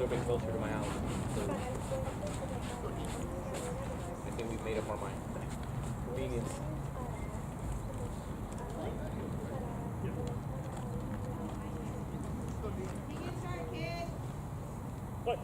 bit closer to my house. So I think we've made up our mind. Convenience. What?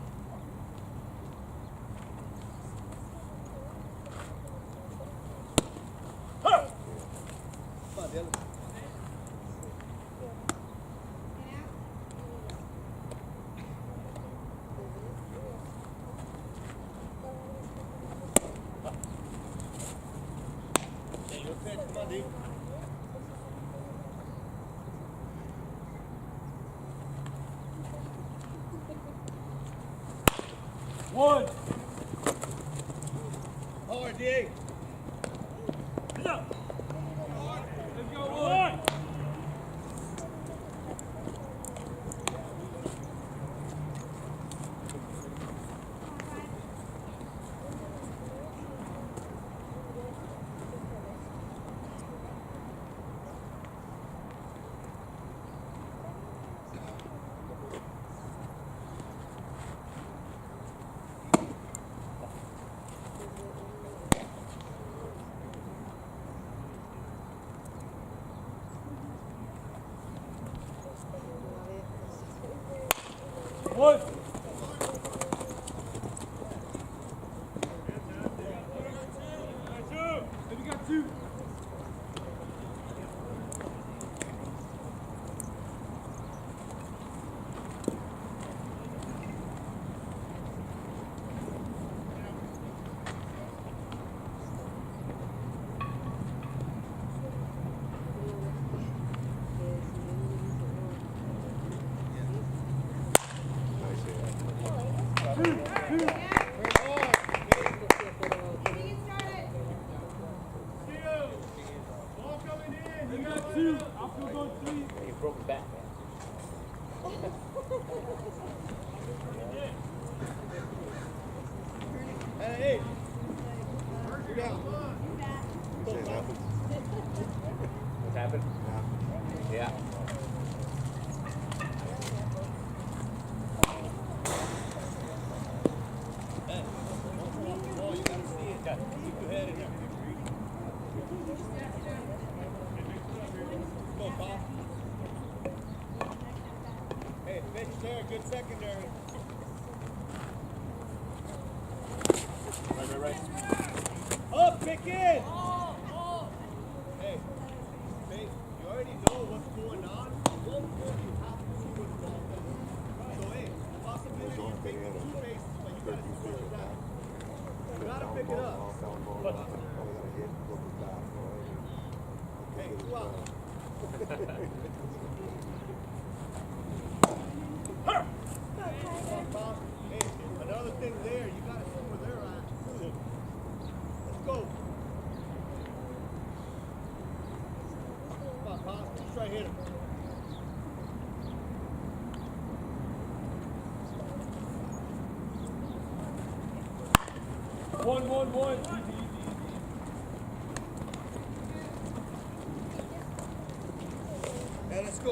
One. Hard, D. Let's go. Let's go, one. One. We got two. We got two. I'll feel on three. You broke his back, man. Hey. You're down. What's happened? Yeah. Oh, you gotta see it. Keep your head in there. Go, Bob. Hey, pitch there. Good secondary. Right. Up, pick in. Hey, hey, you already know what's going on. One point, you have to see what's going on. So, hey, possibility you take two bases, but you gotta see what's that. You gotta pick it up. Hey, two out. Hey, another thing there, you gotta see where they're at. Let's go. Come on, Pop. Just try to hit him. One. Hey, let's go.